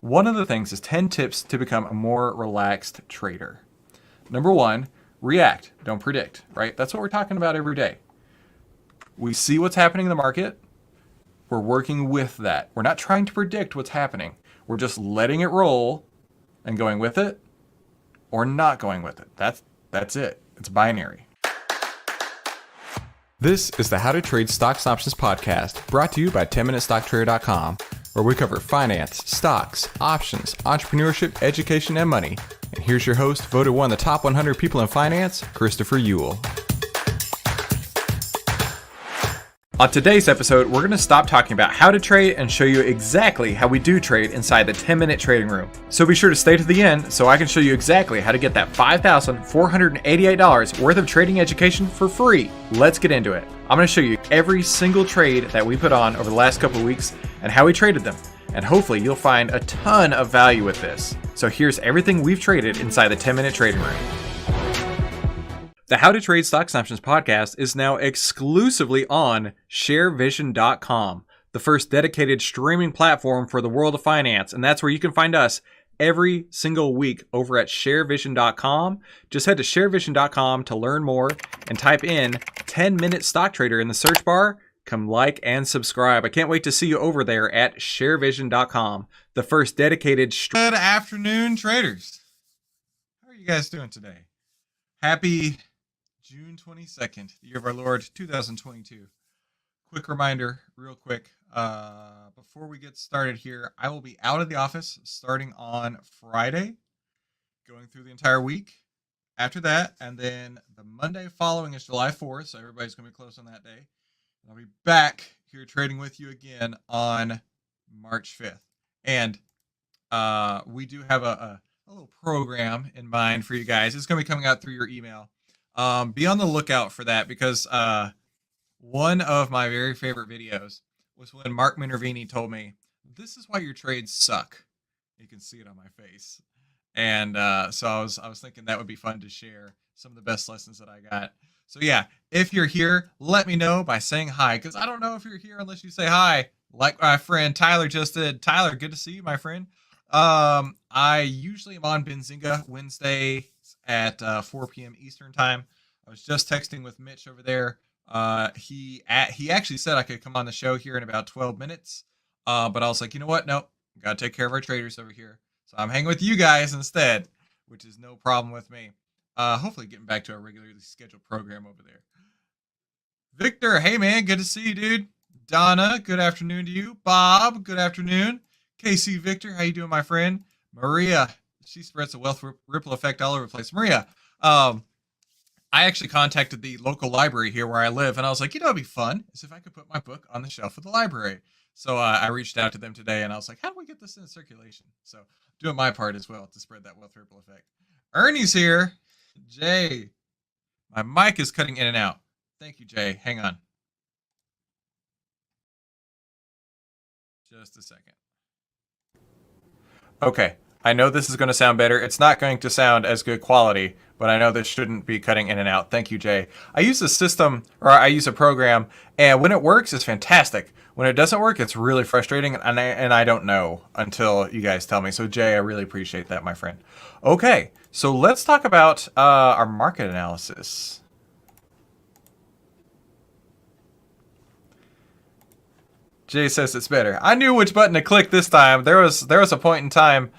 One of the things is 10 tips to become a more relaxed trader. Number one, react, don't predict, right? That's what we're talking about every day. We see what's happening in the market. We're working with that. We're not trying to predict what's happening. We're just letting it roll and going with it or not going with it. That's it. It's binary. This is the How to Trade Stocks and Options podcast, brought to you by 10MinuteStockTrader.com, where we cover finance, stocks, options, entrepreneurship, education, and money. And here's your host, voted one of the top 100 people in finance, Christopher Ewell. On today's episode, we're going to stop talking about how to trade and show you exactly how we do trade inside the 10-minute trading room. So be sure to stay to the end so I can show you exactly how to get that $5,488 worth of trading education for free. Let's get into it. I'm going to show you every single trade that we put on over the last couple of weeks and how we traded them. And hopefully you'll find a ton of value with this. So here's everything we've traded inside the 10-minute trading room. The How to Trade Stocks and Options podcast is now exclusively on ShareVision.com, the first dedicated streaming platform for the world of finance. And that's where you can find us every single week over at ShareVision.com. Just head to ShareVision.com to learn more and type in 10-minute stock trader in the search bar. Come like and subscribe. I can't wait to see you over there at ShareVision.com, the first dedicated Good afternoon, traders. How are you guys doing today? Happy June 22nd, the year of our Lord, 2022. Quick reminder, real quick, before we get started here, I will be out of the office starting on Friday, going through the entire week after that, and then the Monday following is July 4th, so everybody's going to be close on that day. I'll be back here trading with you again on March 5th. And we do have a little program in mind for you guys. It's going to be coming out through your email. Be on the lookout for that because one of my very favorite videos was when Mark Minervini told me, this is why your trades suck. You can see it on my face. And so I was thinking that would be fun to share some of the best lessons that I got. So yeah, if you're here, let me know by saying hi, because I don't know if you're here unless you say hi, like my friend Tyler just did. Tyler, good to see you, my friend. I usually am on Benzinga Wednesday at 4 p.m. Eastern time. I was just texting with Mitch over there. He actually said I could come on the show here in about 12 minutes. But I was like, you know what? Nope. Got to take care of our traders over here. So I'm hanging with you guys instead, which is no problem with me. Hopefully getting back to our regularly scheduled program over there. Victor, hey man, good to see you, dude. Donna, good afternoon to you. Bob, good afternoon. KC Victor, how you doing, my friend? Maria, she spreads a wealth ripple effect all over the place. Maria, I actually contacted the local library here where I live, and I was like, you know, it'd be fun is if I could put my book on the shelf of the library. So I reached out to them today, and I was like, how do we get this in circulation? So doing my part as well to spread that wealth ripple effect. Ernie's here. Jay, my mic is cutting in and out. Thank you, Jay. Hang on. Just a second. Okay, I know this is going to sound better. It's not going to sound as good quality, but I know this shouldn't be cutting in and out. Thank you, Jay. I use a system, or I use a program, and when it works, it's fantastic. When it doesn't work, it's really frustrating, and I don't know until you guys tell me. So, Jay, I really appreciate that, my friend. Okay, so let's talk about our market analysis. Jay says it's better. I knew which button to click this time. There was a point in time,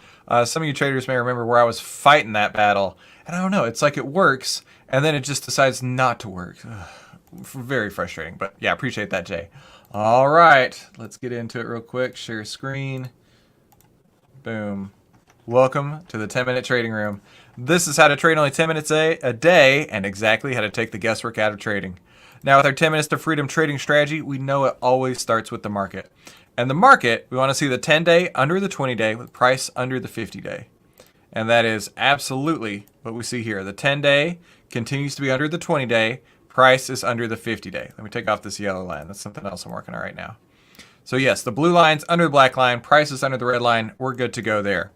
some of you traders may remember, where I was fighting that battle. And I don't know, it's like it works, and then it just decides not to work. Ugh, very frustrating, but yeah, appreciate that, Jay. All right, let's get into it real quick. Share screen. Boom. Welcome to the 10-minute trading room. This is how to trade only 10 minutes a day and exactly how to take the guesswork out of trading. Now, with our 10 minutes to freedom trading strategy, we know it always starts with the market. And the market, we want to see the 10-day under the 20-day with price under the 50-day. And that is absolutely what we see here. The 10-day continues to be under the 20-day. Price is under the 50-day. Let me take off this yellow line. That's something else I'm working on right now. So yes, the blue line's under the black line. Price is under the red line. We're good to go there.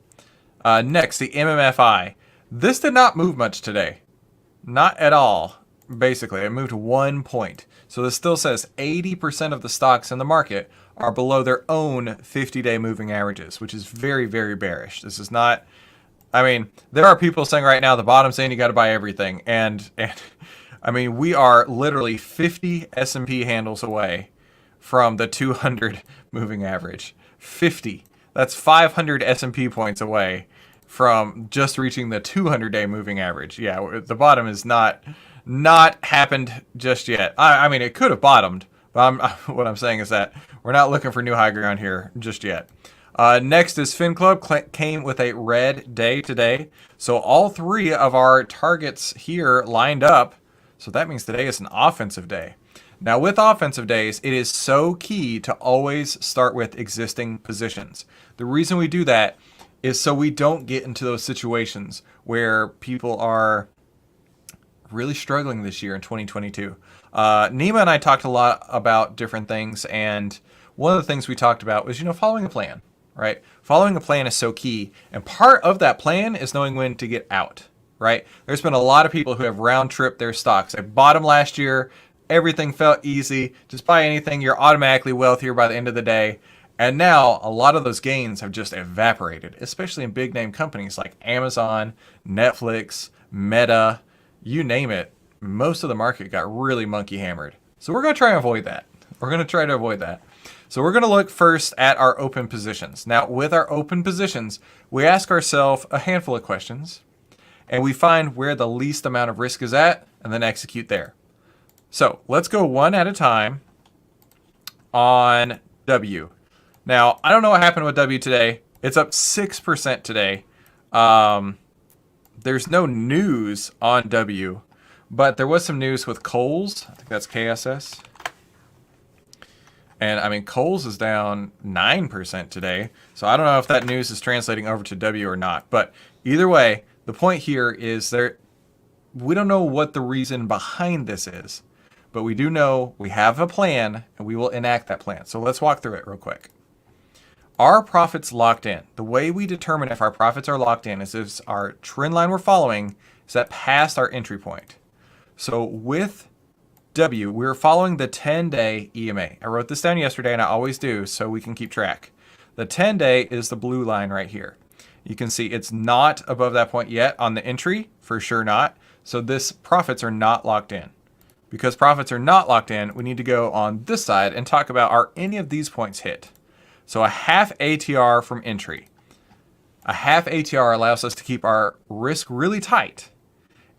Next, the MMFI. This did not move much today. Not at all. Basically, it moved 1 point. So this still says 80% of the stocks in the market are below their own 50-day moving averages, which is very, very bearish. This is not, I mean, there are people saying right now the bottom's in, you got to buy everything. And I mean, we are literally 50 S&P handles away from the 200 moving average. 50. That's 500 S&P points away from just reaching the 200-day moving average. Yeah, the bottom is not happened just yet. I mean, it could have bottomed, but what I'm saying is that we're not looking for new high ground here just yet. Next is FinClub came with a red day today. So all three of our targets here lined up. So that means today is an offensive day. Now with offensive days, it is so key to always start with existing positions. The reason we do that is so we don't get into those situations where people are really struggling this year in 2022. Nima and I talked a lot about different things, and one of the things we talked about was, following a plan, right? Following a plan is so key, and part of that plan is knowing when to get out, right? There's been a lot of people who have round-tripped their stocks. They bought them last year, everything felt easy, just buy anything, you're automatically wealthier by the end of the day. And now a lot of those gains have just evaporated, especially in big name companies like Amazon, Netflix, Meta, you name it. Most of the market got really monkey hammered. So we're going to try and avoid that. So we're going to look first at our open positions. Now with our open positions, we ask ourselves a handful of questions and we find where the least amount of risk is at and then execute there. So let's go one at a time on W. Now, I don't know what happened with W today. It's up 6% today. There's no news on W, but there was some news with Kohl's. I think that's KSS. And I mean, Kohl's is down 9% today. So I don't know if that news is translating over to W or not. But either way, the point here is we don't know what the reason behind this is, but we do know we have a plan and we will enact that plan. So let's walk through it real quick. Are profits locked in? The way we determine if our profits are locked in is if our trend line we're following is that past our entry point. So with W, we're following the 10-day EMA. I wrote this down yesterday and I always do so we can keep track. The 10-day is the blue line right here. You can see it's not above that point yet on the entry, for sure not. So this profits are not locked in. Because profits are not locked in, we need to go on this side and talk about, are any of these points hit? So a half ATR from entry. A half ATR allows us to keep our risk really tight.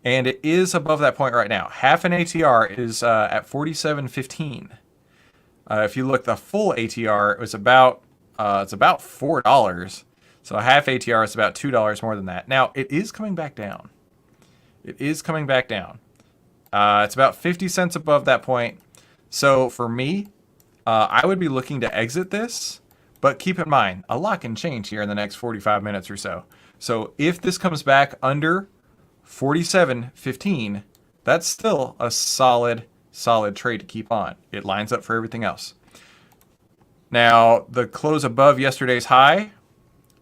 And it is above that point right now. Half an ATR is at 47.15. If you look, the full ATR, it's about $4. So a half ATR is about $2 more than that. Now, it is coming back down. It's about 50 cents above that point. So for me, I would be looking to exit this. But keep in mind, a lot can change here in the next 45 minutes or so. So if this comes back under 47.15, that's still a solid trade to keep on. It lines up for everything else. Now, the close above yesterday's high.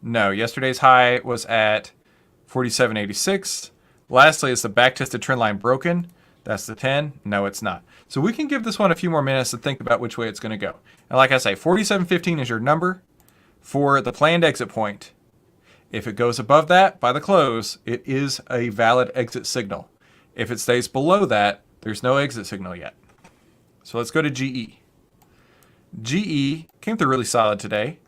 No, yesterday's high was at 47.86. Lastly, is the back-tested trend line broken? That's the 10. No, it's not. So we can give this one a few more minutes to think about which way it's going to go. And like I say, 47.15 is your number for the planned exit point. If it goes above that by the close, it is a valid exit signal. If it stays below that, there's no exit signal yet. So let's go to GE. GE came through really solid today.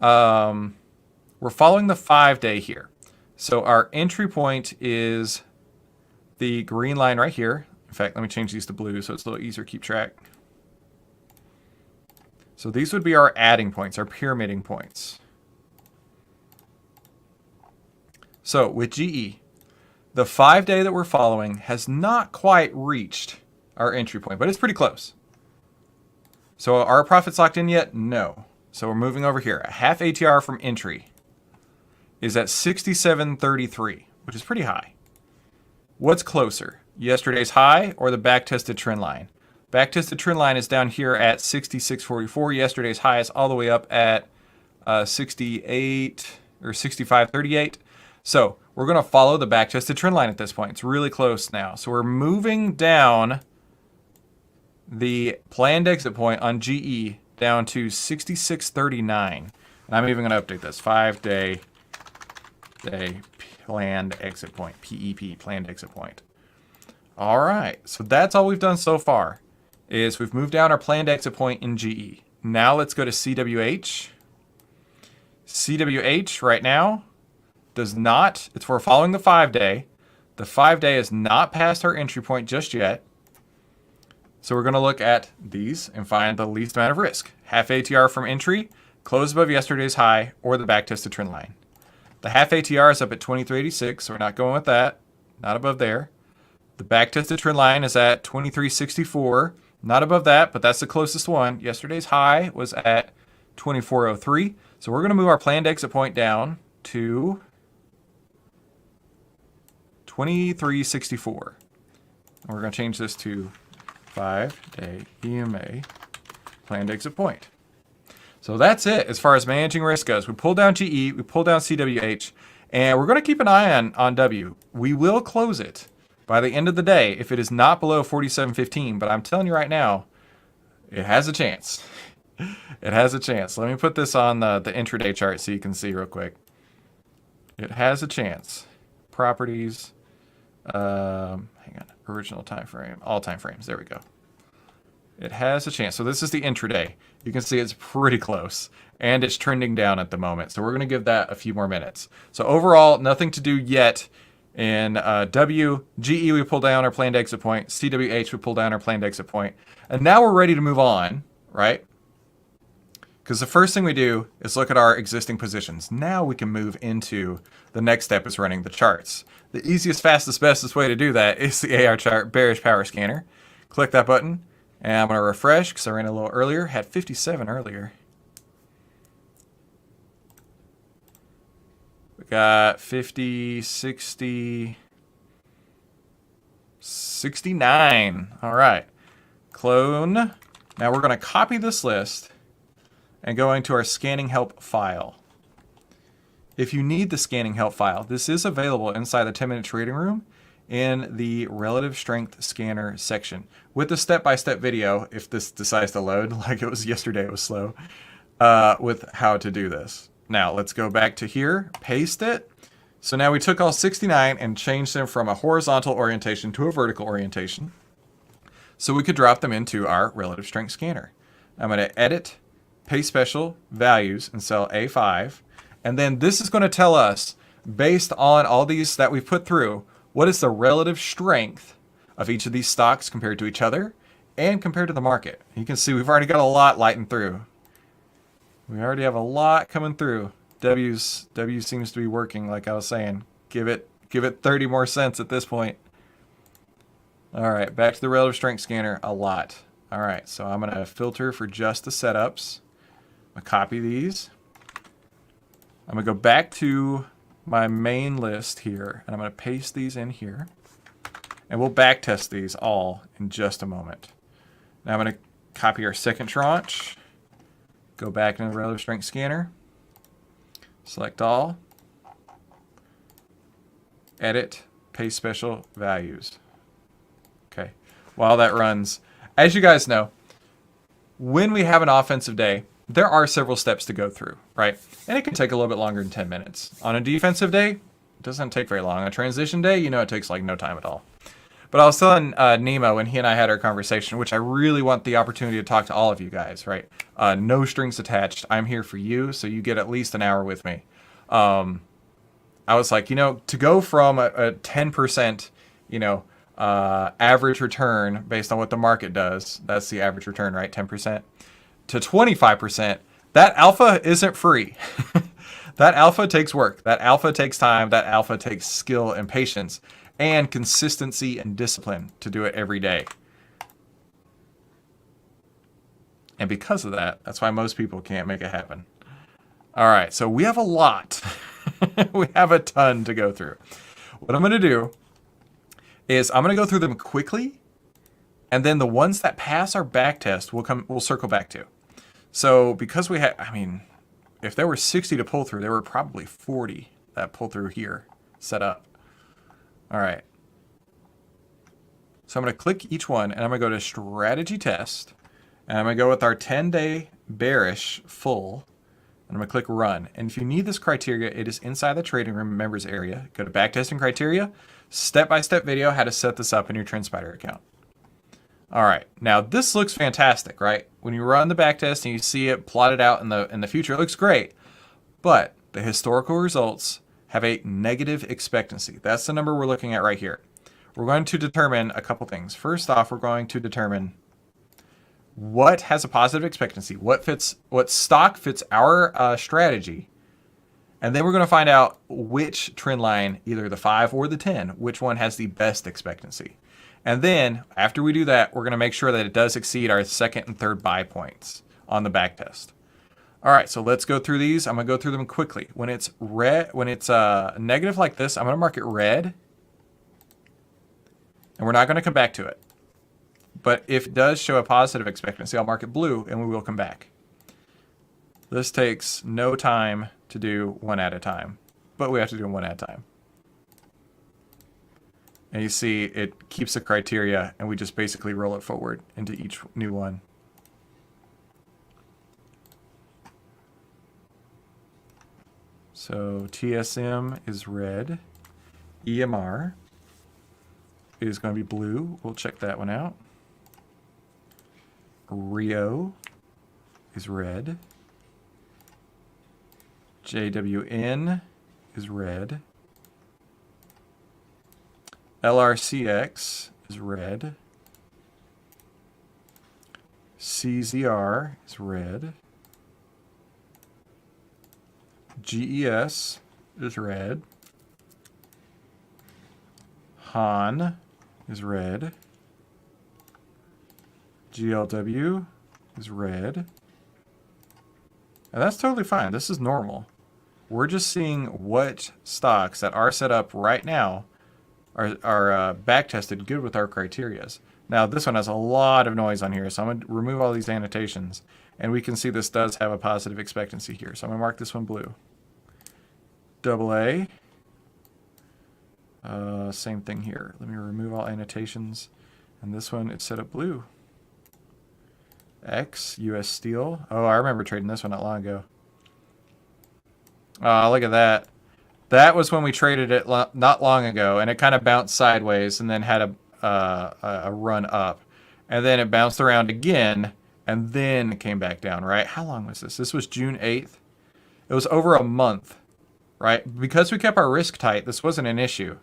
We're following the 5-day here. So our entry point is the green line right here. In fact, let me change these to blue so it's a little easier to keep track. So these would be our adding points, our pyramiding points. So with GE, the 5-day that we're following has not quite reached our entry point, but it's pretty close. So are our profits locked in yet? No. So we're moving over here. A half ATR from entry is at 67.33, which is pretty high. What's closer, yesterday's high or the back-tested trend line? Back-tested trend line is down here at 66.44. Yesterday's high is all the way up at 68 or 65.38. So we're going to follow the back-tested trend line at this point. It's really close now. So we're moving down the planned exit point on GE down to 66.39. And I'm even going to update this. 5-day planned exit point. PEP, planned exit point. All right. So that's all we've done so far is we've moved down our planned exit point in GE. Now let's go to CWH. CWH right now does not, it's for following the 5-day. The 5-day is not past our entry point just yet. So we're going to look at these and find the least amount of risk. Half ATR from entry, close above yesterday's high, or the back-tested trend line. The half ATR is up at 2386, so we're not going with that. Not above there. The back-tested trend line is at 2364. Not above that, but that's the closest one. Yesterday's high was at 2403. So we're going to move our planned exit point down to 2364. And we're going to change this to 5-day EMA planned exit point. So that's it as far as managing risk goes. We pulled down GE, we pulled down CWH, and we're going to keep an eye on W. We will close it by the end of the day if it is not below 47.15, but I'm telling you right now, it has a chance. It has a chance. Let me put this on the intraday chart so you can see real quick. It has a chance. Properties, hang on, original time frame, all time frames, there we go. It has a chance. So this is the intraday. You can see it's pretty close, and it's trending down at the moment. So we're going to give that a few more minutes. So overall, nothing to do yet. In W, GE, we pull down our planned exit point. CWH, we pull down our planned exit point. And now we're ready to move on, right? Because the first thing we do is look at our existing positions. Now we can move into the next step is running the charts. The easiest, fastest, bestest way to do that is the AR chart bearish power scanner. Click that button. And I'm going to refresh because I ran a little earlier. Had 57 earlier. We got 50, 60, 69. All right. Clone. Now we're going to copy this list and go into our scanning help file. If you need the scanning help file, this is available inside the 10-minute trading room in the relative strength scanner section with the step-by-step video, if this decides to load like it was yesterday, it was slow, with how to do this. Now let's go back to here, paste it. So now we took all 69 and changed them from a horizontal orientation to a vertical orientation so we could drop them into our relative strength scanner. I'm going to edit, paste special, values, and cell A5. And then this is going to tell us, based on all these that we've put through, what is the relative strength of each of these stocks compared to each other and compared to the market. You can see we've already got a lot lighting through. We already have a lot coming through. W seems to be working, like I was saying. Give it 30 more cents at this point. All right, back to the relative strength scanner, a lot. All right, so I'm going to filter for just the setups. I'm going to copy these. I'm going to go back to my main list here, and I'm going to paste these in here. And we'll back test these all in just a moment. Now I'm going to copy our second tranche. Go back into the relative strength scanner. Select all. Edit, paste special, values. Okay. While that runs, as you guys know, when we have an offensive day, there are several steps to go through, right? And it can take a little bit longer than 10 minutes. On a defensive day, it doesn't take very long. On a transition day, you know, it takes like no time at all. But I was telling Nemo when he and I had our conversation, which I really want the opportunity to talk to all of you guys, right? No strings attached. I'm here for you, so you get at least an hour with me. I was like, you know, to go from a 10%, you know, average return based on what the market does, that's the average return, right? 10%. To 25%, that alpha isn't free. That alpha takes work. That alpha takes time. That alpha takes skill and patience and consistency and discipline to do it every day. And because of that, that's why most people can't make it happen. All right, so we have a lot. We have a ton to go through. What I'm going to do is I'm going to go through them quickly, and then the ones that pass our back test we'll circle back to. So because we had, I mean, if there were 60 to pull through, there were probably 40 that pull through here set up. All right. So I'm going to click each one, and I'm going to go to strategy test, and I'm going to go with our 10-day bearish full. And I'm going to click run. And if you need this criteria, it is inside the trading room members area. Go to backtesting criteria, step-by-step video how to set this up in your TrendSpider account. All right, now this looks fantastic, right? When you run the backtest and you see it plotted out in the future, it looks great. But the historical results have a negative expectancy. That's the number we're looking at right here. We're going to determine a couple things. First off, we're going to determine what has a positive expectancy, what stock fits our strategy. And then we're going to find out which trend line, either the 5 or the 10, which one has the best expectancy. And then after we do that, we're going to make sure that it does exceed our second and third buy points on the back test. All right, so let's go through these. I'm going to go through them quickly. When it's red, when it's negative like this, I'm going to mark it red. And we're not going to come back to it. But if it does show a positive expectancy, I'll mark it blue and we will come back. This takes no time to do one at a time, but we have to do them one at a time. And you see it keeps the criteria and we just basically roll it forward into each new one. So TSM is red. EMR is going to be blue. We'll check that one out. Rio is red. JWN is red. LRCX is red. CZR is red. GES is red. Han is red. GLW is red. And that's totally fine. This is normal. We're just seeing what stocks that are set up right now are back tested good with our criterias. Now this one has a lot of noise on here, so I'm going to remove all these annotations. And we can see this does have a positive expectancy here. So I'm going to mark this one blue. AA. Same thing here. Let me remove all annotations. And this one, it's set up blue. X, US Steel. Oh, I remember trading this one not long ago. Oh, look at that. That was when we traded it not long ago, and it kind of bounced sideways and then had a run up. And then it bounced around again, and then came back down, right? How long was this? This was June 8th. It was over a month, right? Because we kept our risk tight, this wasn't an issue.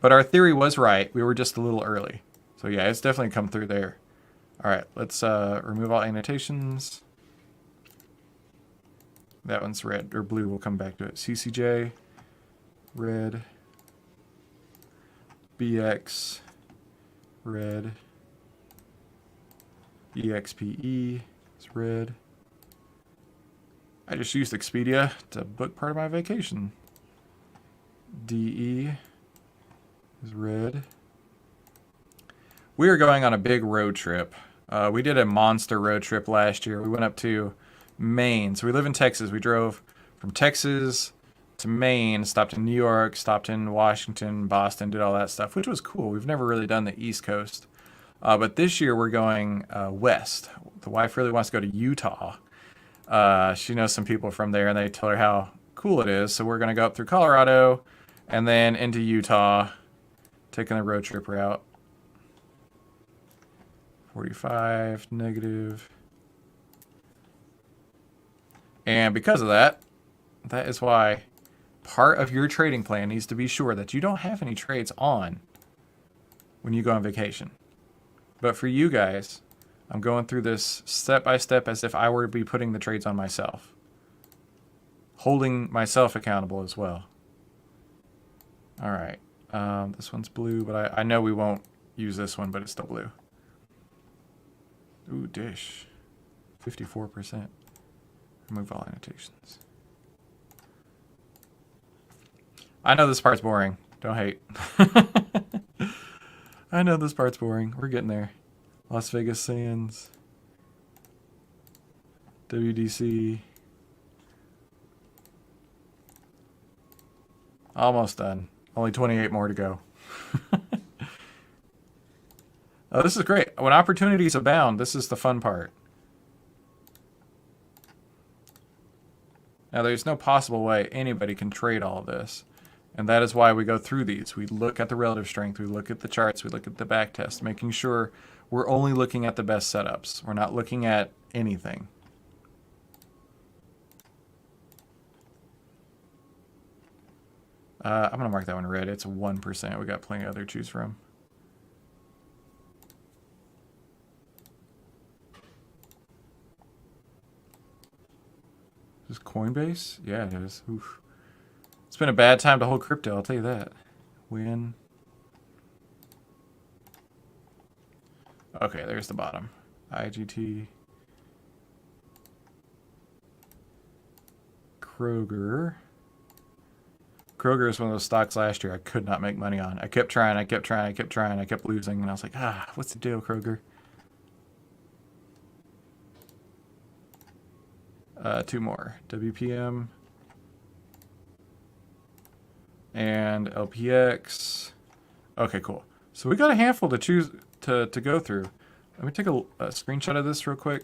But our theory was right. We were just a little early. So yeah, it's definitely come through there. All right, let's remove all annotations. That one's red, or blue, we'll come back to it. CCJ, red. BX, red. EXPE is red. I just used Expedia to book part of my vacation. DE is red. We are going on a big road trip. We did a monster road trip last year. We went up to Maine. So we live in Texas. We drove from Texas to Maine, stopped in New York, stopped in Washington, Boston, did all that stuff, which was cool. We've never really done the East Coast. But this year we're going west. The wife really wants to go to Utah. She knows some people from there, and they tell her how cool it is. So we're going to go up through Colorado and then into Utah, taking the road trip route. 45 negative. And because of that, that is why part of your trading plan needs to be sure that you don't have any trades on when you go on vacation. But for you guys, I'm going through this step by step as if I were to be putting the trades on myself, holding myself accountable as well. All right, this one's blue, but I know we won't use this one, but it's still blue. Ooh, dish, 54%. Remove all annotations. I know this part's boring. Don't hate. I know this part's boring. We're getting there. Las Vegas Sands. WDC. Almost done. Only 28 more to go. Oh, this is great. When opportunities abound, this is the fun part. Now, there's no possible way anybody can trade all of this. And that is why we go through these. We look at the relative strength, we look at the charts, we look at the back test, making sure we're only looking at the best setups. We're not looking at anything. I'm going to mark that one red. It's 1%. We got plenty of other to choose from. Is this Coinbase? Yeah, it is. Oof. It's been a bad time to hold crypto, I'll tell you that. Win. Okay, there's the bottom. IGT. Kroger. Kroger is one of those stocks last year I could not make money on. I kept trying, I kept losing, and I was like, what's the deal, Kroger? Two more. WPM. And LPX. Okay, cool. So we got a handful to choose to go through. Let me take a screenshot of this real quick.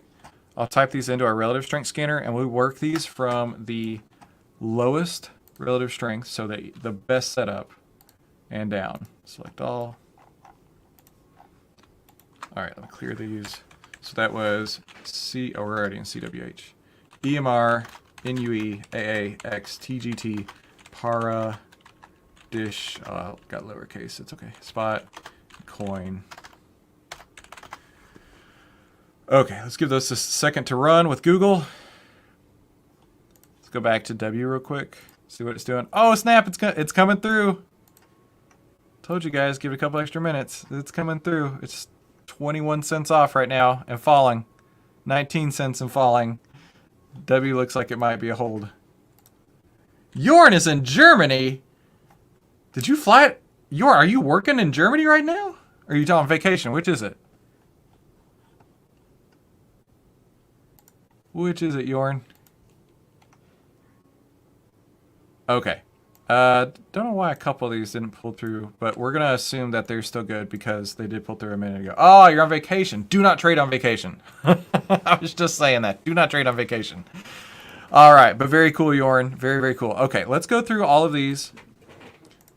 I'll type these into our relative strength scanner, and we work these from the lowest relative strength, so that the best setup, and down. Select all. All right, let me clear these. So that was we're already in CWH. EMR, NUE, AA, X, TGT, Para, Dish, got lowercase, it's okay. Spot, Coin. Okay, let's give this a second to run with Google. Let's go back to W real quick, see what it's doing. Oh snap, it's coming through. Told you guys, give it a couple extra minutes. It's coming through. It's 21 cents off right now and falling. 19 cents and falling. W looks like it might be a hold. Jorn is in Germany. Did you fly it? Are you working in Germany right now? Or are you on vacation? Which is it? Which is it, Jorn? Okay. Don't know why a couple of these didn't pull through, but we're going to assume that they're still good because they did pull through a minute ago. Oh, you're on vacation. Do not trade on vacation. I was just saying that. Do not trade on vacation. All right, but very cool, Jorn. Very, very cool. Okay, let's go through all of these.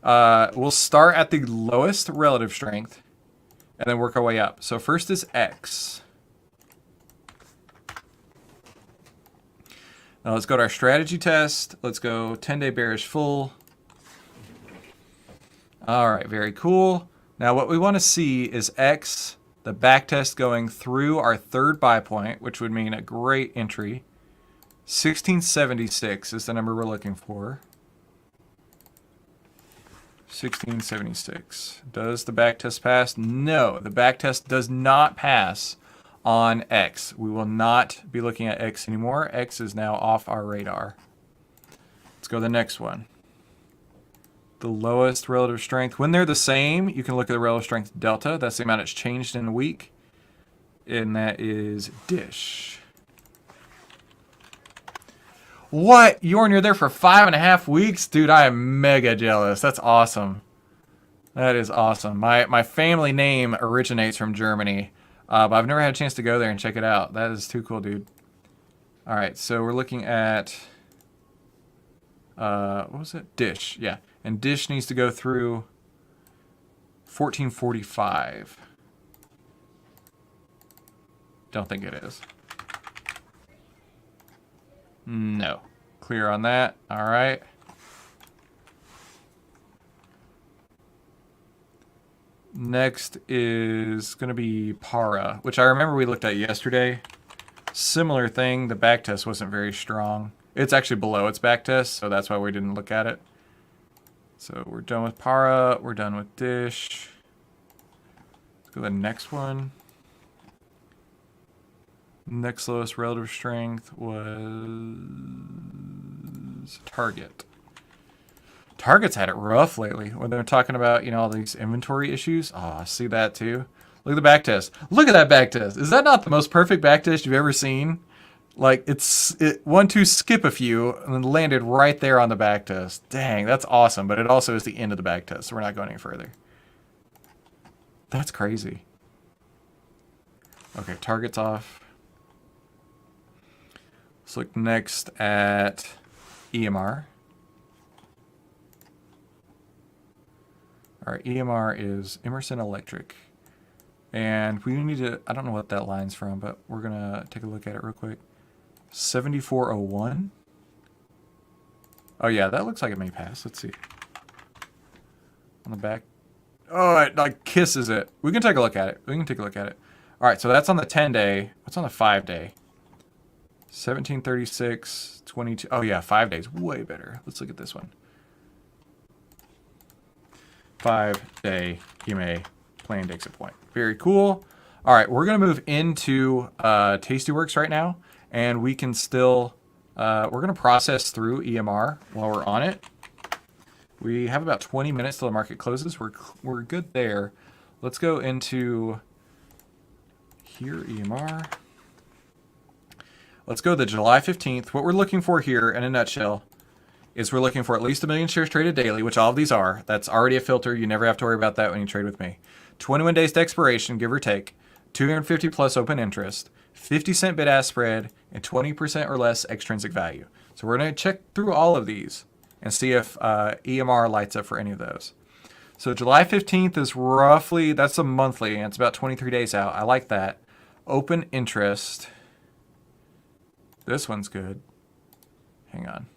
We'll start at the lowest relative strength and then work our way up. So first is X. Now let's go to our strategy test. Let's go 10-day bearish full. All right, very cool. Now what we want to see is X, the back test going through our third buy point, which would mean a great entry. 1676 is the number we're looking for. 1676. Does the back test pass? No, the back test does not pass on X. We will not be looking at X anymore. X is now off our radar. Let's go to the next one. The lowest relative strength. When they're the same, you can look at the relative strength delta. That's the amount it's changed in a week. And that is Dish. What? Jorn, you're there for 5.5 weeks? Dude, I am mega jealous. That's awesome. That is awesome. My family name originates from Germany. But I've never had a chance to go there and check it out. That is too cool, dude. All right, so we're looking at, what was it? Dish, yeah. And Dish needs to go through 1445. Don't think it is. No. Clear on that. All right. Next is going to be Para, which I remember we looked at yesterday. Similar thing. The back test wasn't very strong. It's actually below its back test, so that's why we didn't look at it. So we're done with Para. We're done with Dish. Let's go to the next one. Next lowest relative strength was Target. Target's had it rough lately when they're talking about, all these inventory issues. Oh, I see that too. Look at the back test. Look at that back test. Is that not the most perfect back test you've ever seen? Like, it 1-2 skip a few and then landed right there on the back test. Dang, that's awesome. But it also is the end of the back test, so we're not going any further. That's crazy. Okay, Target's off. Let's look next at EMR. All right, EMR is Emerson Electric. And we need to, I don't know what that line's from, but we're going to take a look at it real quick. 7401. Oh, yeah, that looks like it may pass. Let's see. On the back. Oh, it like kisses it. We can take a look at it. All right, so that's on the 10-day. What's on the 5-day? 1736, 22. Oh, yeah, 5 days. Way better. Let's look at this one. 5-day EMA plain Dixit point. Very cool. All right, we're going to move into Tastyworks right now, and we can still, we're going to process through EMR while we're on it. We have about 20 minutes till the market closes. We're good there. Let's go into here, EMR. Let's go to July 15th. What we're looking for here in a nutshell is we're looking for at least 1 million shares traded daily, which all of these are. That's already a filter. You never have to worry about that when you trade with me. 21 days to expiration, give or take. 250 plus open interest, 50-cent bid-ask spread, and 20% or less extrinsic value. So we're going to check through all of these and see if EMR lights up for any of those. So July 15th is roughly, that's a monthly, and it's about 23 days out. I like that. Open interest. This one's good. Hang on.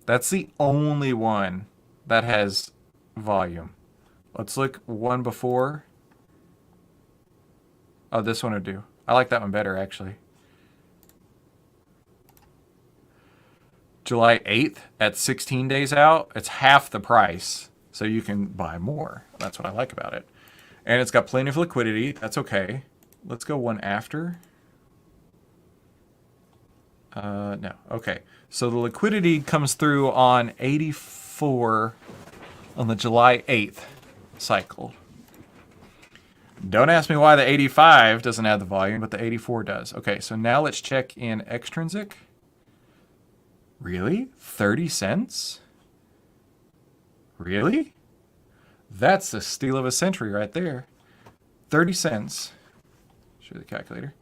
That's the only one that has volume. Let's look one before. Oh, this one would do. I like that one better, actually. July 8th at 16 days out. It's half the price, so you can buy more. That's what I like about it. And it's got plenty of liquidity. That's okay. Let's go one after. No. Okay. So the liquidity comes through on 84 on the July 8th cycle. Don't ask me why the 85 doesn't have the volume, but the 84 does. Okay, so now let's check in extrinsic. Really? 30 cents? Really? That's the steal of a century right there. 30 cents. Show the calculator.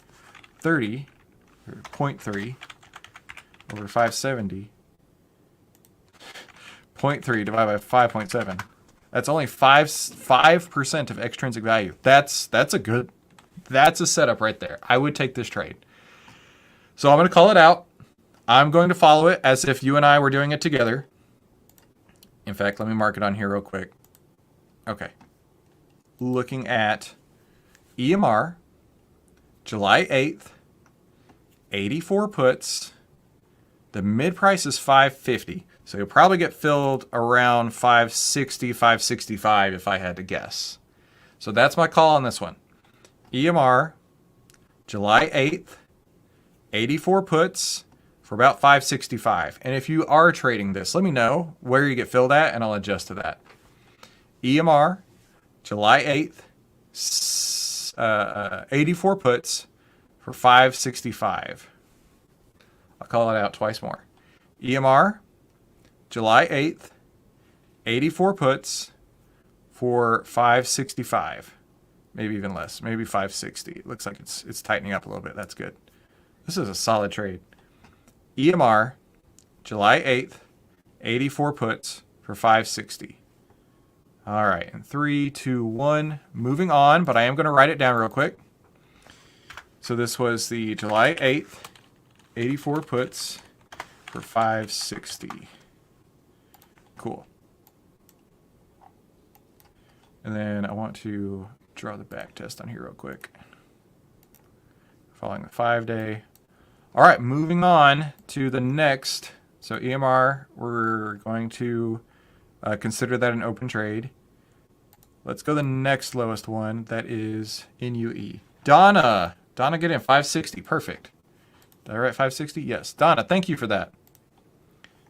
30, or 0.3, over 570. 0.3 divided by 5.7. That's only 5% of extrinsic value. That's a setup right there. I would take this trade. So I'm going to call it out. I'm going to follow it as if you and I were doing it together. In fact, let me mark it on here real quick. Okay. Looking at EMR, July 8th, 84 puts. The mid price is 550. So you'll probably get filled around 560, 565 if I had to guess. So that's my call on this one. EMR, July 8th, 84 puts for about 565. And if you are trading this, let me know where you get filled at and I'll adjust to that. EMR, July 8th, 84 puts for 565. I'll call it out twice more. EMR, July 8th, 84 puts for 565. Maybe even less, maybe 560. It looks like it's tightening up a little bit. That's good. This is a solid trade. EMR, July 8th, 84 puts for 560. All right, and 3, 2, 1. Moving on, but I am going to write it down real quick. So this was the July 8th, 84 puts for 560. Cool. And then I want to draw the back test on here real quick. Following the 5-day. All right, moving on to the next. So EMR, we're going to consider that an open trade. Let's go to the next lowest one. That is NUE. Donna get in 560. Perfect. Did I write 560? Yes. Donna, thank you for that.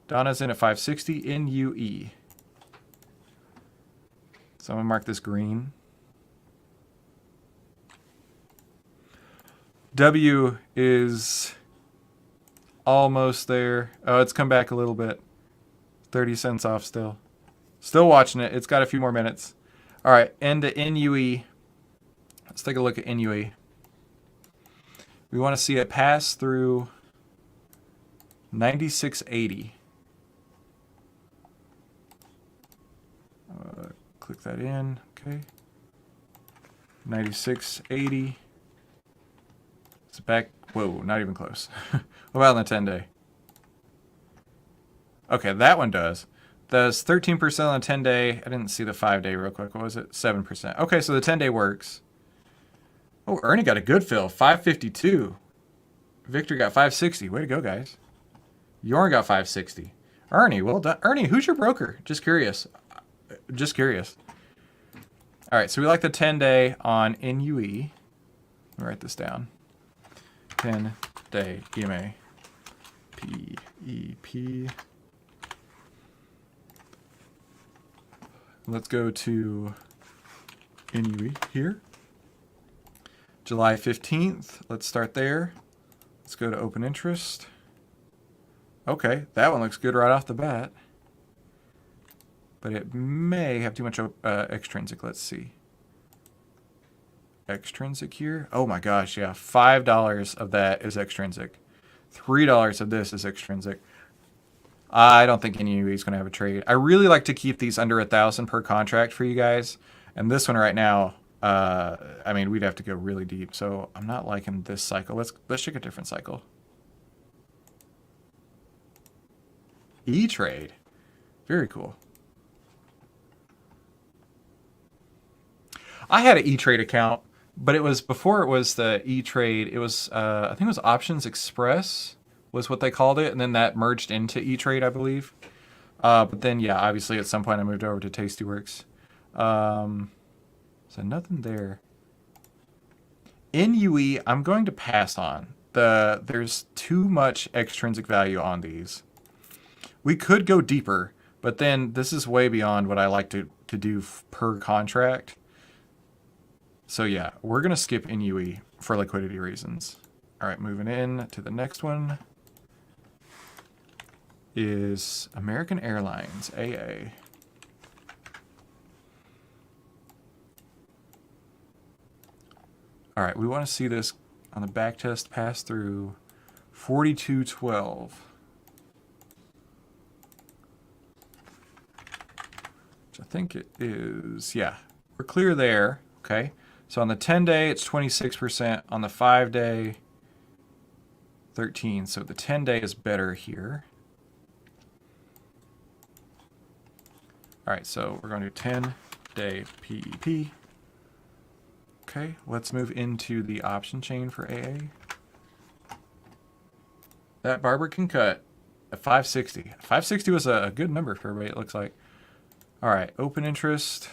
Donna's in at 560 NUE. So I'm going to mark this green. W is almost there. Oh, it's come back a little bit. 30 cents off still. Still watching it. It's got a few more minutes. All right, N to NUE. Let's take a look at NUE. We want to see it pass through 96.80. Click that in. Okay. 96.80. It's back. Whoa, not even close. What about on the 10-day? Okay, that one does. Does 13% on the 10-day. I didn't see the 5-day real quick. What was it? 7%. Okay, so the 10-day works. Oh, Ernie got a good fill. 552. Victor got 560. Way to go, guys. Yorn got 560. Ernie, well done. Ernie, who's your broker? Just curious. Just curious. All right, so we like the 10-day on NUE. Let me write this down. 10-day EMA. PEP. Let's go to NUE here. July 15th. Let's start there. Let's go to open interest. Okay, that one looks good right off the bat. But it may have too much extrinsic. Let's see. Extrinsic here. Oh my gosh, yeah. $5 of that is extrinsic. $3 of this is extrinsic. I don't think any of these going to have a trade. I really like to keep these under 1,000 per contract for you guys. And this one right now, I mean, we'd have to go really deep. So I'm not liking this cycle. Let's check a different cycle. E-Trade. Very cool. I had an E-Trade account, but it was before it was the E-Trade. It was, I think it was Options Express was what they called it. And then that merged into E-Trade, I believe. But then, yeah, obviously at some point I moved over to Tastyworks. So nothing there. NUE, I'm going to pass on. There's too much extrinsic value on these. We could go deeper, but then this is way beyond what I like to do per contract. So yeah, we're going to skip NUE for liquidity reasons. All right, moving in to the next one is American Airlines, AA. All right, we want to see this on the back test pass through 42.12. Which I think it is, yeah. We're clear there, okay? So on the 10-day, it's 26%. On the 5-day, 13. So the 10-day is better here. All right, so we're going to do 10-day PEP. Okay, let's move into the option chain for AA. That barber can cut at 560. 560 was a good number for everybody, it looks like. All right, open interest.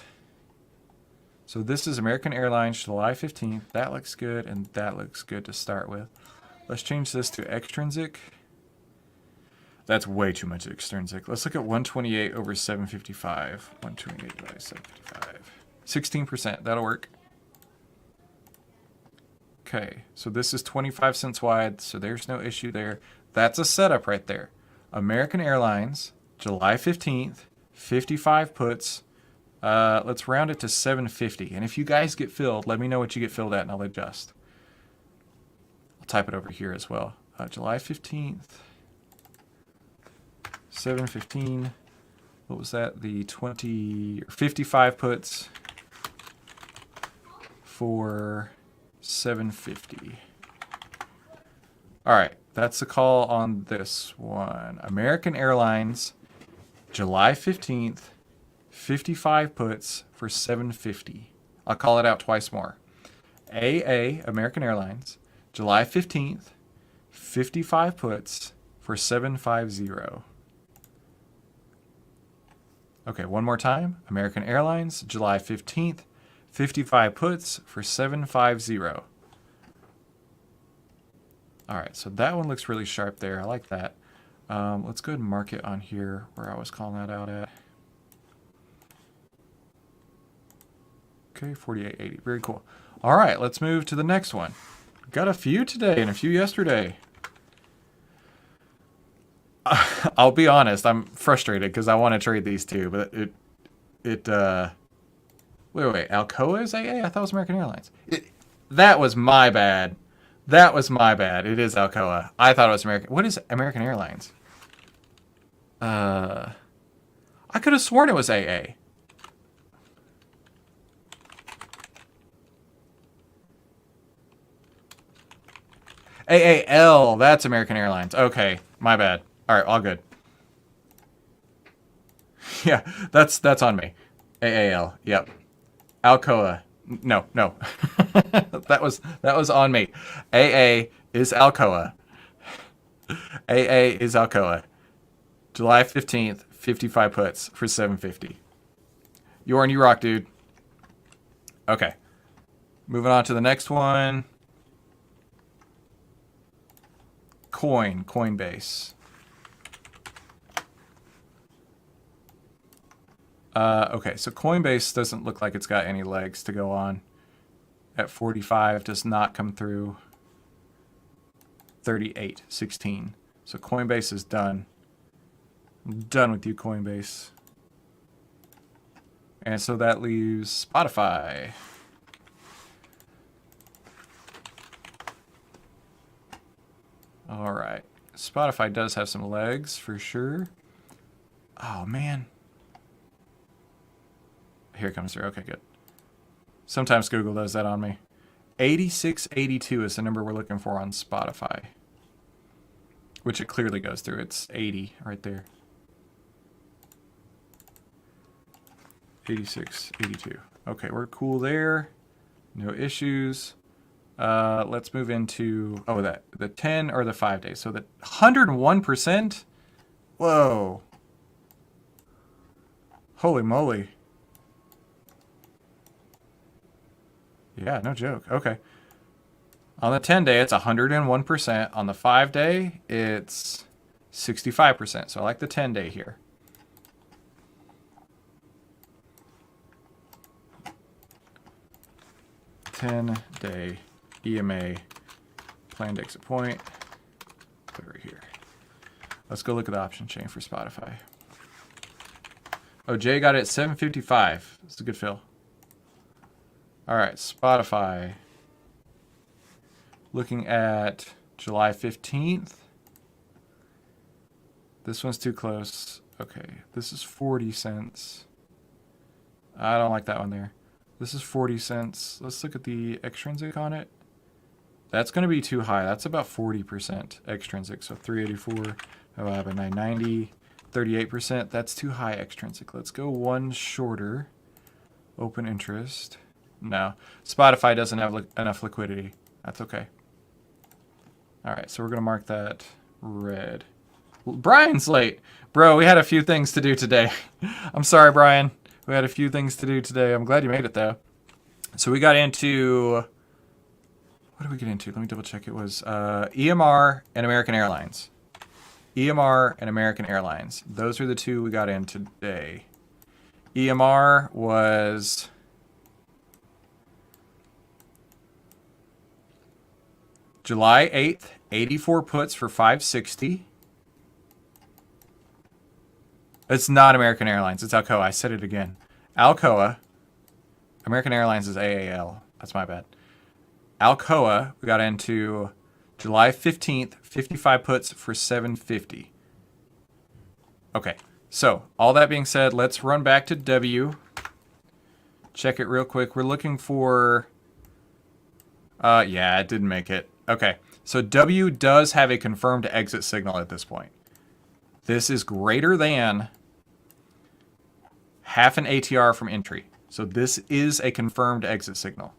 So this is American Airlines, July 15th. That looks good, and that looks good to start with. Let's change this to extrinsic. That's way too much extrinsic. Let's look at 128 over 755. 128 by 755. 16%, that'll work. Okay, so this is 25 cents wide, so there's no issue there. That's a setup right there. American Airlines, July 15th, 55 puts. Let's round it to 750. And if you guys get filled, let me know what you get filled at and I'll adjust. I'll type it over here as well. July 15th, 715. What was that? The 20 or 55 puts for 750. All right, that's the call on this one. American Airlines, July 15th, 55 puts for 750. I'll call it out twice more. AA, American Airlines, July 15th, 55 puts for 750. Okay, one more time. American Airlines, July 15th, 55 puts for 750. All right, so that one looks really sharp there. I like that. Let's go ahead and mark it on here where I was calling that out at. Okay, 48.80. Very cool. All right, let's move to the next one. Got a few today and a few yesterday. I'll be honest, I'm frustrated because I want to trade these two, but wait, Alcoa is AA? I thought it was American Airlines. That was my bad. That was my bad. It is Alcoa. I thought it was American. What is American Airlines? I could have sworn it was AA. AAL. That's American Airlines. Okay, my bad. All right, all good. Yeah, that's on me. AAL. Yep. Alcoa. No. that was on me. AA is Alcoa. AA is Alcoa. July 15th, 55 puts for 750. Yorn, you rock, dude. Okay. Moving on to the next one. Coinbase. Okay, so Coinbase doesn't look like it's got any legs to go on. At 45, does not come through. 38.16. So Coinbase is done. I'm done with you, Coinbase. And so that leaves Spotify. All right. Spotify does have some legs for sure. Oh, man. Here it comes through. Okay, good. Sometimes Google does that on me. 8682 is the number we're looking for on Spotify. Which it clearly goes through. It's 80 right there. 8682. Okay, we're cool there. No issues. Let's move into the 10 or the 5 days. So the 101%. Whoa. Holy moly. Yeah, no joke. Okay. On the 10 day, it's 101%. On the 5 day, it's 65%. So I like the 10 day here. $10-day EMA planned exit point. Put it right here. Let's go look at the option chain for Spotify. Oh, Jay got it at 755. That's a good fill. All right, Spotify. Looking at July 15th. This one's too close. Okay, this is 40 cents. I don't like that one there. This is 40 cents. Let's look at the extrinsic on it. That's going to be too high. That's about 40% extrinsic. So 384 by 990, 38%. That's too high extrinsic. Let's go one shorter. Open interest. No. Spotify doesn't have enough liquidity. That's okay. All right, so we're going to mark that red. Brian's late. Bro, we had a few things to do today. I'm sorry, Brian. We had a few things to do today. I'm glad you made it, though. So we got into... What did we get into? Let me double check. It was EMR and American Airlines. EMR and American Airlines. Those are the two we got in today. EMR was... July 8th, 84 puts for 560. It's not American Airlines. It's Alcoa. I said it again. Alcoa. American Airlines is AAL. That's my bad. Alcoa, we got into July 15th, 55 puts for 750. Okay. So, all that being said, let's run back to W. Check it real quick. We're looking for... yeah, it didn't make it. Okay. So, W does have a confirmed exit signal at this point. This is greater than half an ATR from entry. So this is a confirmed exit signal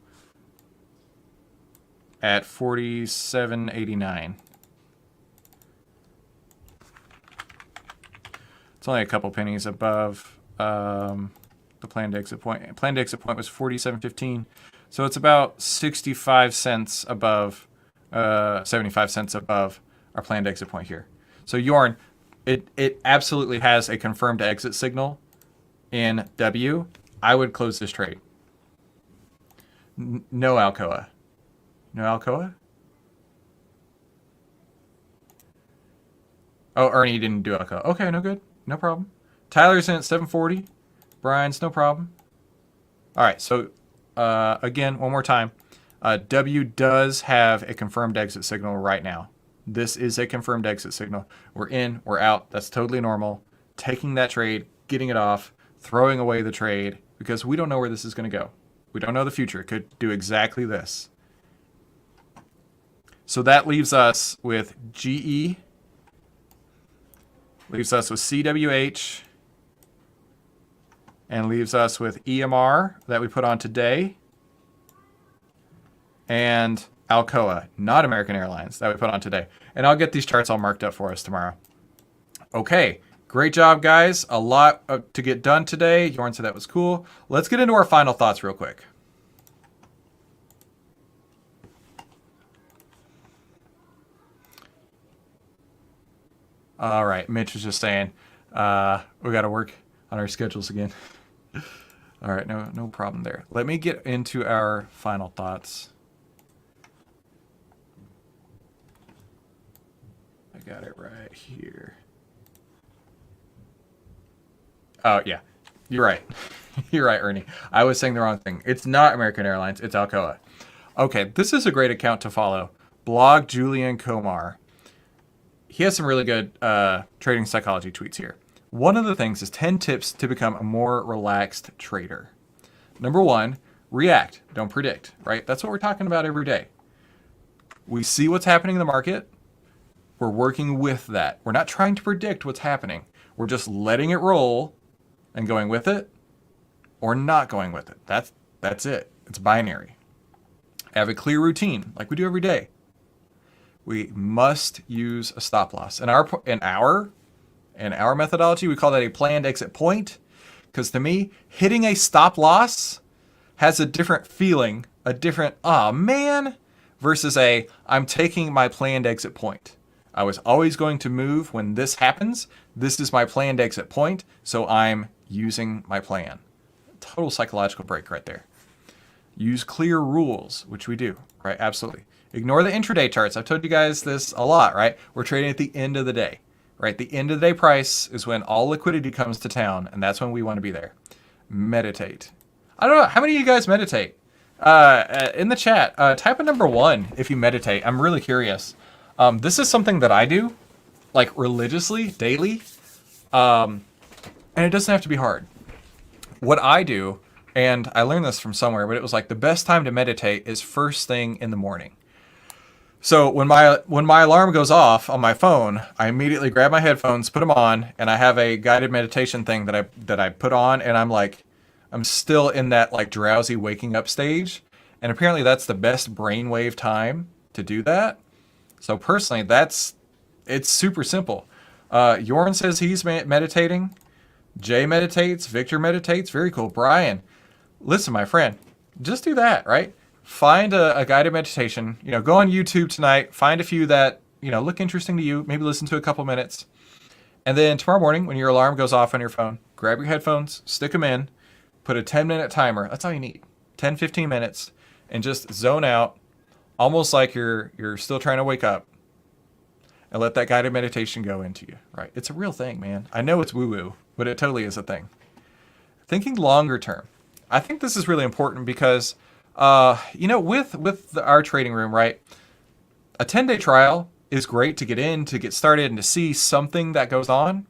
at 47.89. It's only a couple pennies above the planned exit point. Planned exit point was 47.15. So it's about 65 cents above, 75 cents above our planned exit point here. So Yorn, it absolutely has a confirmed exit signal in W. I would close this trade. No Alcoa. No Alcoa? Oh, Ernie didn't do Alcoa. Okay, no good. No problem. Tyler's in at 740. Brian's no problem. All right, so again, one more time. W does have a confirmed exit signal right now. This is a confirmed exit signal. We're in, we're out. That's totally normal. Taking that trade, getting it off, throwing away the trade, because we don't know where this is going to go. We don't know the future. It could do exactly this. So that leaves us with GE, leaves us with CWH, and leaves us with EMR that we put on today, and Alcoa, not American Airlines, that we put on today. And I'll get these charts all marked up for us tomorrow. Okay, great job, guys. A lot to get done today. Jorn said that was cool. Let's get into our final thoughts real quick. All right, Mitch was just saying we got to work on our schedules again. All right, no problem there. Let me get into our final thoughts. I got it right here. Oh, yeah, you're right. You're right, Ernie. I was saying the wrong thing. It's not American Airlines, it's Alcoa. Okay, this is a great account to follow. Blog Julian Komar. He has some really good trading psychology tweets here. One of the things is 10 tips to become a more relaxed trader. Number 1, react, don't predict, right? That's what we're talking about every day. We see what's happening in the market. We're working with that. We're not trying to predict what's happening. We're just letting it roll and going with it or not going with it. That's it. It's binary. Have a clear routine like we do every day. We must use a stop loss. In our methodology, we call that a planned exit point, because to me, hitting a stop loss has a different feeling, a different "ah man" versus a "I'm taking my planned exit point. I was always going to move when this happens. This is my planned exit point, so I'm using my plan." Total psychological break right there. Use clear rules, which we do, right? Absolutely. Ignore the intraday charts. I've told you guys this a lot, right? We're trading at the end of the day, right? The end of the day price is when all liquidity comes to town, and that's when we want to be there. Meditate. I don't know. How many of you guys meditate? In the chat, type a number 1 if you meditate. I'm really curious. This is something that I do, like religiously, daily, and it doesn't have to be hard. What I do, and I learned this from somewhere, but it was like the best time to meditate is first thing in the morning. So when my alarm goes off on my phone, I immediately grab my headphones, put them on, and I have a guided meditation thing that I put on, and I'm still in that like drowsy waking up stage, and apparently that's the best brainwave time to do that. So personally, it's super simple. Jorn says he's meditating. Jay meditates. Victor meditates. Very cool. Brian, listen, my friend, just do that, right? Find a guided meditation. Go on YouTube tonight. Find a few that look interesting to you. Maybe listen to a couple minutes, and then tomorrow morning, when your alarm goes off on your phone, grab your headphones, stick them in, put a 10-minute timer. That's all you need. 10, 15 minutes, and just zone out, almost like you're still trying to wake up, and let that guided meditation go into you. Right? It's a real thing, man. I know it's woo-woo, but it totally is a thing. Thinking longer term. I think this is really important because with our trading room, right? A 10-day trial is great to get in, to get started, and to see something that goes on.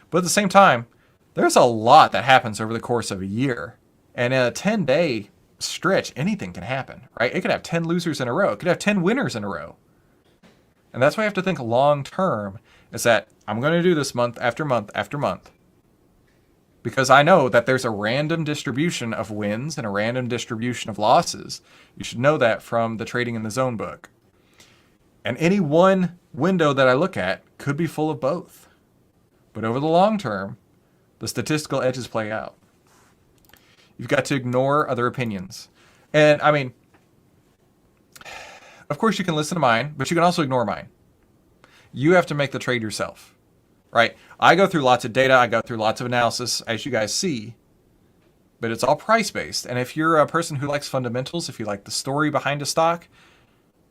But at the same time, there's a lot that happens over the course of a year. And in a 10-day stretch, anything can happen, right? It could have 10 losers in a row. It could have 10 winners in a row. And that's why I have to think long term, is that I'm going to do this month after month after month. Because I know that there's a random distribution of wins and a random distribution of losses. You should know that from the Trading in the Zone book. And any one window that I look at could be full of both. But over the long term, the statistical edges play out. You've got to ignore other opinions. And I mean, of course you can listen to mine, but you can also ignore mine. You have to make the trade yourself. Right? I go through lots of data. I go through lots of analysis, as you guys see, but it's all price-based. And if you're a person who likes fundamentals, if you like the story behind a stock,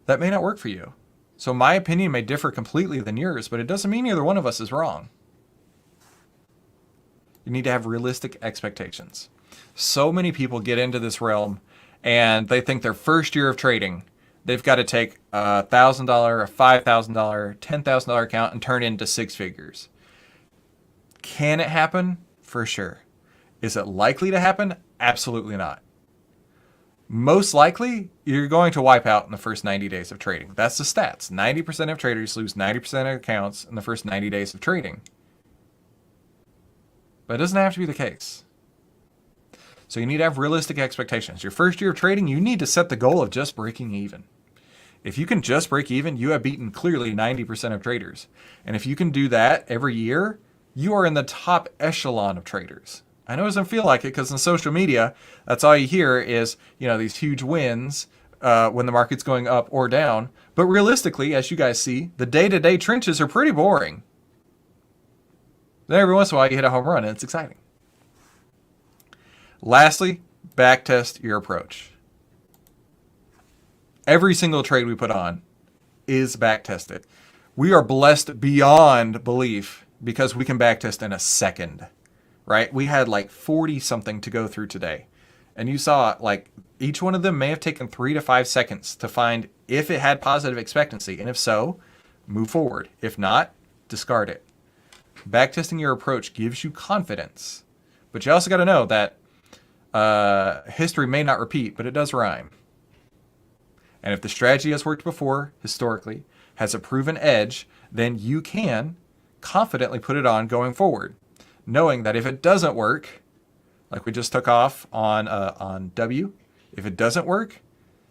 that may not work for you. So my opinion may differ completely than yours, but it doesn't mean either one of us is wrong. You need to have realistic expectations. So many people get into this realm and they think their first year of trading, they've got to take a $1,000, a $5,000, $10,000 account and turn it into six figures. Can it happen? For sure. Is it likely to happen? Absolutely not. Most likely, you're going to wipe out in the first 90 days of trading. That's the stats. 90% of traders lose 90% of accounts in the first 90 days of trading. But it doesn't have to be the case. So you need to have realistic expectations. Your first year of trading, you need to set the goal of just breaking even. If you can just break even, you have beaten clearly 90% of traders. And if you can do that every year, you are in the top echelon of traders. I know it doesn't feel like it because in social media, that's all you hear is, these huge wins when the market's going up or down. But realistically, as you guys see, the day-to-day trenches are pretty boring. Then every once in a while you hit a home run and it's exciting. Lastly, backtest your approach. Every single trade we put on is backtested. We are blessed beyond belief because we can backtest in a second. Right? We had like 40 something to go through today. And you saw like each one of them may have taken 3 to 5 seconds to find if it had positive expectancy. And if so, move forward. If not, discard it. Backtesting your approach gives you confidence. But you also got to know that history may not repeat, but it does rhyme. And if the strategy has worked before, historically, has a proven edge, then you can confidently put it on going forward. Knowing that if it doesn't work, like we just took off on W, if it doesn't work,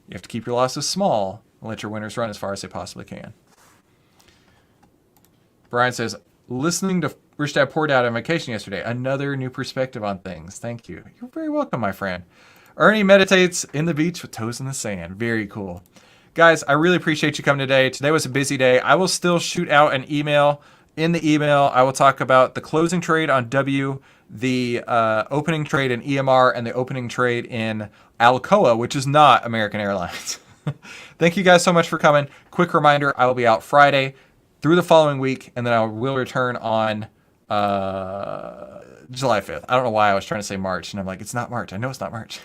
you have to keep your losses small and let your winners run as far as they possibly can. Brian says, listening to Rich Dad Poor Dad on vacation yesterday, another new perspective on things. Thank you. You're very welcome, my friend. Ernie meditates in the beach with toes in the sand. Very cool. Guys, I really appreciate you coming today. Today was a busy day. I will still shoot out an email. In the email, I will talk about the closing trade on W, the opening trade in EMR, and the opening trade in Alcoa, which is not American Airlines. Thank you guys so much for coming. Quick reminder, I will be out Friday through the following week, and then I will return on July 5th. I don't know why I was trying to say March, and I'm like, it's not March. I know it's not March.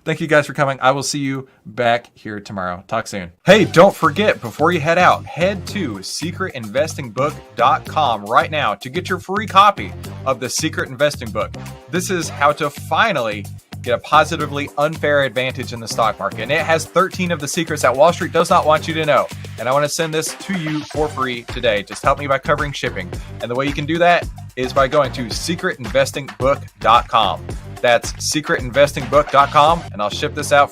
Thank you guys for coming. I will see you back here tomorrow. Talk soon. Hey, don't forget, before you head out, head to secretinvestingbook.com right now to get your free copy of The Secret Investing Book. This is how to finally get a positively unfair advantage in the stock market. And it has 13 of the secrets that Wall Street does not want you to know. And I want to send this to you for free today. Just help me by covering shipping. And the way you can do that is by going to secretinvestingbook.com. That's secretinvestingbook.com, and I'll ship this out for